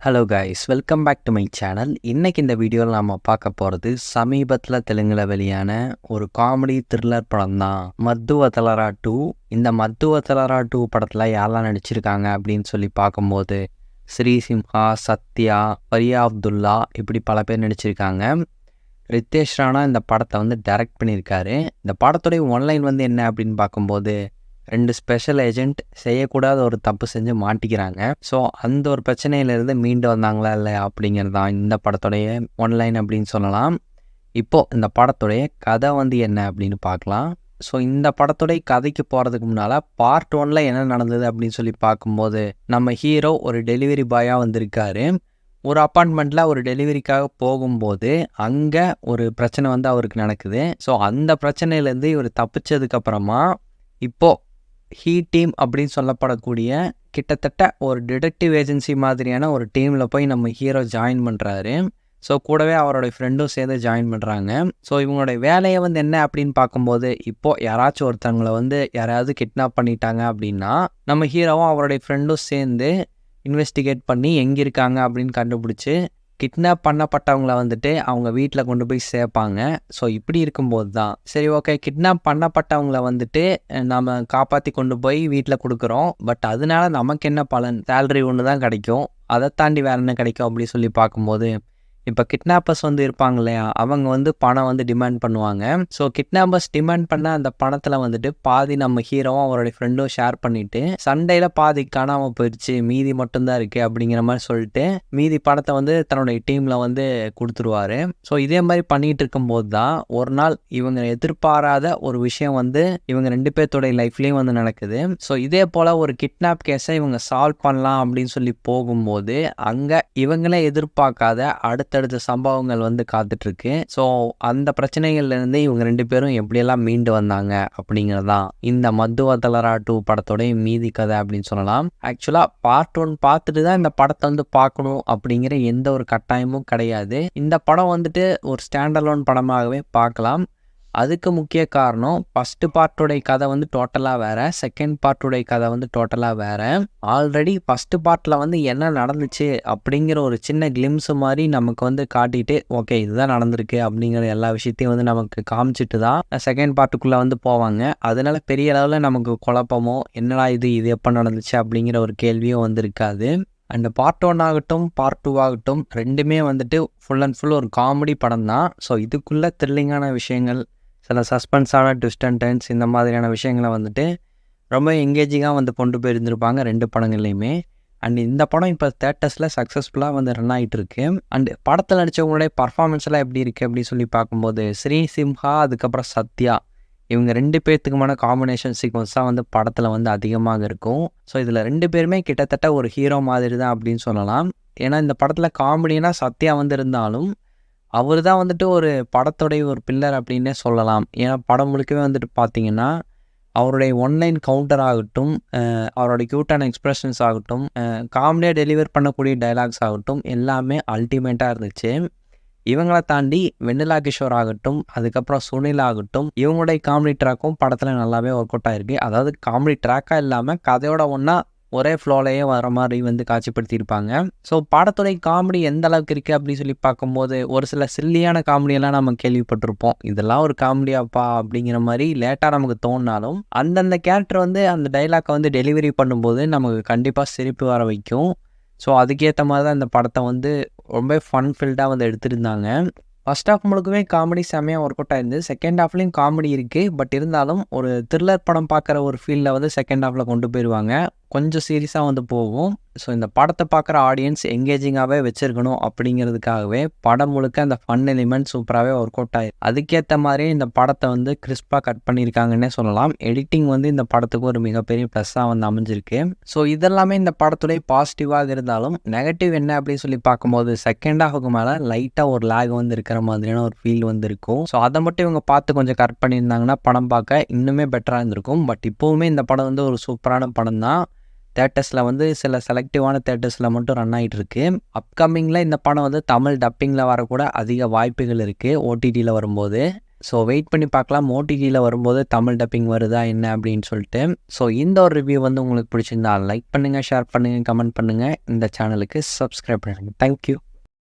Hello guys, welcome back to my channel. இன்னைக்கு இந்த வீடியோவில் நம்ம பார்க்க போகிறது சமீபத்தில் தெலுங்கில் வெளியான ஒரு காமெடி த்ரில்லர் படம் தான் மத்துவதலரா 2. இந்த மத்துவதலரா 2 படத்தில் யாரெல்லாம் நடிச்சிருக்காங்க அப்படின்னு சொல்லி பார்க்கும்போது ஸ்ரீ சிம்ஹா, சத்யா, ஃபரியா அப்துல்லா இப்படி பல பேர் நடிச்சிருக்காங்க. ரித்தேஷ் ராணா இந்த படத்தை வந்து டைரக்ட் பண்ணியிருக்காரு. இந்த படத்துடைய ஒன்லைன் வந்து என்ன அப்படின்னு பார்க்கும்போது, 2 ஸ்பெஷல் ஏஜென்ட் செய்யக்கூடாத ஒரு தப்பு செஞ்சு மாட்டிக்கிறாங்க. ஸோ அந்த ஒரு பிரச்சனையிலேருந்து மீண்டு வந்தாங்களா இல்லையா அப்படிங்கிறது தான் இந்த படத்துடைய ஒன்லைன் அப்படின்னு சொல்லலாம். இப்போது இந்த படத்துடைய கதை வந்து என்ன அப்படின்னு பார்க்கலாம். ஸோ இந்த படத்துடைய கதைக்கு போகிறதுக்கு முன்னால் பார்ட் 1ல் என்ன நடந்தது அப்படின்னு சொல்லி பார்க்கும்போது, நம்ம ஹீரோ ஒரு டெலிவரி பாயாக வந்திருக்காரு. ஒரு அப்பார்ட்மெண்ட்டில் ஒரு டெலிவரிக்காக போகும்போது அங்கே ஒரு பிரச்சனை வந்து அவருக்கு நடக்குது. ஸோ அந்த பிரச்சனையிலேருந்து இவர் தப்பிச்சதுக்கப்புறமா இப்போது ஹீ டீம் அப்படின்னு சொல்லப்படக்கூடிய கிட்டத்தட்ட ஒரு டிடெக்டிவ் ஏஜென்சி மாதிரியான ஒரு டீமில் போய் நம்ம ஹீரோ ஜாயின் பண்ணுறாரு. ஸோ கூடவே அவருடைய ஃப்ரெண்டும் சேர்ந்து ஜாயின் பண்ணுறாங்க. ஸோ இவங்களுடைய வேலையை வந்து என்ன அப்படின்னு பார்க்கும்போது, இப்போது யாராச்சும் ஒருத்தவங்களை வந்து யாராவது கிட்னாப் பண்ணிட்டாங்க அப்படின்னா நம்ம ஹீரோவும் அவருடைய ஃப்ரெண்டும் சேர்ந்து இன்வெஸ்டிகேட் பண்ணி எங்கே இருக்காங்க அப்படின்னு கண்டுபிடிச்சி கிட்னாப் பண்ணப்பட்டவங்கள வந்துட்டு அவங்க வீட்டில் கொண்டு போய் சேர்ப்பாங்க. ஸோ இப்படி இருக்கும்போது தான் சரி ஓகே, கிட்னாப் பண்ணப்பட்டவங்கள வந்துட்டு நம்ம காப்பாற்றி கொண்டு போய் வீட்டில் கொடுக்குறோம். பட் அதனால நமக்கு என்ன பலன்? சேலரி ஒன்று தான் கிடைக்கும். அதை தாண்டி வேறு என்ன கிடைக்கும் அப்படின்னு சொல்லி பார்க்கும்போது, இப்போ கிட்னாப்பர்ஸ் வந்து இருப்பாங்க இல்லையா, அவங்க வந்து பணம் வந்து டிமாண்ட் பண்ணுவாங்க. ஸோ கிட்னாப்பர்ஸ் டிமாண்ட் பண்ண அந்த பணத்தில் வந்துட்டு பாதி நம்ம ஹீரோவும் அவருடைய ஃப்ரெண்டும் ஷேர் பண்ணிவிட்டு சண்டையில் பாதி காணாமல் போயிடுச்சு, மீதி மட்டும்தான் இருக்குது அப்படிங்கிற மாதிரி சொல்லிட்டு மீதி பணத்தை வந்து தன்னுடைய டீமில் வந்து கொடுத்துருவாரு. ஸோ இதே மாதிரி பண்ணிகிட்டு இருக்கும்போது தான் ஒரு நாள் இவங்க எதிர்பாராத ஒரு விஷயம் வந்து இவங்க 2 பேர்த்தோடைய லைஃப்லேயும் வந்து நடக்குது. ஸோ இதே போல் ஒரு கிட்னாப் கேஸை இவங்க சால்வ் பண்ணலாம் அப்படின்னு சொல்லி போகும்போது அங்கே இவங்களே எதிர்பார்க்காத அடுத்தடுத்த சம்பவங்கள் வந்து காத்துட்ருக்கு. ஸோ அந்த பிரச்சனைகள்லேருந்து இவங்க 2 பேரும் எப்படியெல்லாம் மீண்டு வந்தாங்க அப்படிங்கிறதான் இந்த மத்துவதலரா 2 படத்தோடைய மீதி கதை அப்படின்னு சொல்லலாம். ஆக்சுவலாக பார்ட் 1 பார்த்துட்டு தான் இந்த படத்தை வந்து பார்க்கணும் அப்படிங்கிற எந்த ஒரு கட்டாயமும் கிடையாது. இந்த படம் வந்துட்டு ஒரு ஸ்டாண்டலோன் படமாகவே பார்க்கலாம். அதுக்கு முக்கிய காரணம், ஃபஸ்ட்டு பார்ட்டுடைய கதை வந்து டோட்டலாக வேறு, செகண்ட் பார்ட்டுடைய கதை வந்து டோட்டலாக வேறு. ஆல்ரெடி ஃபஸ்ட்டு பார்ட்டில் வந்து என்ன நடந்துச்சு அப்படிங்கிற ஒரு சின்ன கிளிம்ஸு மாதிரி நமக்கு வந்து காட்டிட்டு ஓகே இதுதான் நடந்திருக்கு அப்படிங்கிற எல்லா விஷயத்தையும் வந்து நமக்கு காமிச்சிட்டு தான் செகண்ட் பார்ட்டுக்குள்ளே வந்து போவாங்க. அதனால பெரிய அளவில் நமக்கு குழப்பமோ என்னடா இது எப்போ நடந்துச்சு அப்படிங்கிற ஒரு கேள்வியும் வந்து இருக்காது. அண்ட் பார்ட் 1 ஆகட்டும் பார்ட் 2 ஆகட்டும் ரெண்டுமே வந்துட்டு ஃபுல் அண்ட் ஃபுல் ஒரு காமெடி படம் தான். ஸோ இதுக்குள்ளே த்ரில்லிங்கான விஷயங்கள், சில சஸ்பென்ஸான ட்விஸ்ட் அண்ட் டர்ன்ஸ் இந்த மாதிரியான விஷயங்களை வந்துட்டு ரொம்ப எங்கேஜிங்காக வந்து கொண்டு போயிருந்துருப்பாங்க 2 படங்கள்லையுமே. அண்ட் இந்த படம் இப்போ தேட்டர்ஸில் சக்ஸஸ்ஃபுல்லாக வந்து ரன் ஆகிட்டு இருக்கு. அண்டு படத்தில் நடித்தவங்களுடைய பர்ஃபார்மன்ஸ் எல்லாம் எப்படி இருக்குது அப்படின்னு சொல்லி பார்க்கும்போது, ஸ்ரீ சிம்ஹா அதுக்கப்புறம் சத்யா இவங்க 2 பேர்த்துக்குமான காம்பினேஷன் சீக்வன்ஸ் தான் வந்து படத்தில் வந்து அதிகமாக இருக்கும். ஸோ இதில் 2 பேருமே கிட்டத்தட்ட ஒரு ஹீரோ மாதிரி தான் அப்படின்னு சொல்லலாம். ஏன்னா இந்த படத்தில் காமெடினா சத்யா வந்து இருந்தாலும் அவர் தான் வந்துட்டு ஒரு படத்துடைய ஒரு பில்லர் அப்படின்னே சொல்லலாம். ஏன்னா படம் முழுக்கவே வந்துட்டு பார்த்தீங்கன்னா அவருடைய ஒன்லைன் கவுண்டர் ஆகட்டும், அவருடைய க்யூட்டான எக்ஸ்ப்ரெஷன்ஸ் ஆகட்டும், காமெடியாக டெலிவர் பண்ணக்கூடிய டைலாக்ஸ் ஆகட்டும் எல்லாமே அல்டிமேட்டாக இருந்துச்சு. இவங்களை தாண்டி வெண்ணிலா கிஷோர் ஆகட்டும், அதுக்கப்புறம் சுனில் ஆகட்டும், இவங்களுடைய காமெடி ட்ராக்கும் படத்தில் நல்லாவே ஒர்க் அவுட் ஆகிருக்கு. அதாவது காமெடி ட்ராக்காக இல்லாமல் கதையோட ஒன்றா ஒரே ஃப்ளோலையே வர மாதிரி வந்து காட்சிப்படுத்தியிருப்பாங்க. ஸோ படத்துடைய காமெடி எந்த அளவுக்கு இருக்குது அப்படின்னு சொல்லி பார்க்கும்போது, ஒரு சில சில்லியான காமெடியெல்லாம் நம்ம கேள்விப்பட்டிருப்போம். இதெல்லாம் ஒரு காமெடியாப்பா அப்படிங்கிற மாதிரி லேட்டாக நமக்கு தோணினாலும் அந்தந்த கேரக்டர் வந்து அந்த டைலாக்கை வந்து டெலிவரி பண்ணும்போது நமக்கு கண்டிப்பாக சிரிப்பு வர வைக்கும். ஸோ அதுக்கேற்ற மாதிரி தான் இந்த படத்தை வந்து ரொம்ப ஃபன் ஃபில்டாக வந்து எடுத்திருந்தாங்க. ஃபர்ஸ்ட் ஹாஃப் முழுக்கவே காமெடி செம்மையாக ஒர்க் அவுட் ஆயிருந்து. செகண்ட் ஹாஃப்லேயும் காமெடி இருக்குது. பட் இருந்தாலும் ஒரு த்ரில்லர் படம் பார்க்குற ஒரு ஃபீலில் வந்து செகண்ட் ஹாஃபில் கொண்டு போயிடுவாங்க. கொஞ்சம் சீரியஸாக வந்து போகும். ஸோ இந்த படத்தை பார்க்குற ஆடியன்ஸ் எங்கேஜிங்காகவே வச்சுருக்கணும் அப்படிங்கிறதுக்காகவே படம் முழுக்க அந்த ஃபன் எலிமெண்ட் சூப்பராகவே ஒர்க் அவுட் ஆகிருக்கு. அதுக்கேற்ற மாதிரியே இந்த படத்தை வந்து கிறிஸ்பாக கட் பண்ணியிருக்காங்கன்னே சொல்லலாம். எடிட்டிங் வந்து இந்த படத்துக்கு ஒரு மிகப்பெரிய ப்ளஸ்ஸாக வந்து அமைஞ்சிருக்கு. ஸோ இதெல்லாமே இந்த படத்துடைய பாசிட்டிவாக இருந்தாலும் நெகட்டிவ் என்ன அப்படின்னு சொல்லி பார்க்கும்போது, செகண்ட் ஹாஃபுக்கு மேலே லைட்டாக ஒரு லேக் வந்து இருக்கிற மாதிரியான ஒரு ஃபீல் வந்து இருக்கும். ஸோ அதை மட்டும் இவங்க பார்த்து கொஞ்சம் கரெக்ட் பண்ணியிருந்தாங்கன்னா படம் பார்க்க இன்னுமே பெட்டராக இருந்திருக்கும். பட் இப்போவுமே இந்த படம் வந்து ஒரு சூப்பரான படம் தான். தேட்டர்ஸில் வந்து சில செலக்டிவான தேட்டர்ஸில் மட்டும் ரன் ஆகிட்டு இருக்கு. அப்கமிங்கில் இந்த படம் வந்து தமிழ் டப்பிங்கில் வரக்கூட அதிக வாய்ப்புகள் இருக்குது ஓடிடியில் வரும்போது. ஸோ வெயிட் பண்ணி பார்க்கலாம் ஓடிடியில் வரும்போது தமிழ் டப்பிங் வருதா என்ன அப்படின்னு சொல்லிட்டு. ஸோ இந்த ஒரு ரிவ்யூ வந்து உங்களுக்கு பிடிச்சிருந்தா லைக் பண்ணுங்கள், ஷேர் பண்ணுங்கள், கமெண்ட் பண்ணுங்கள். இந்த சேனலுக்கு சப்ஸ்கிரைப் பண்ணுங்கள். தேங்க்யூ.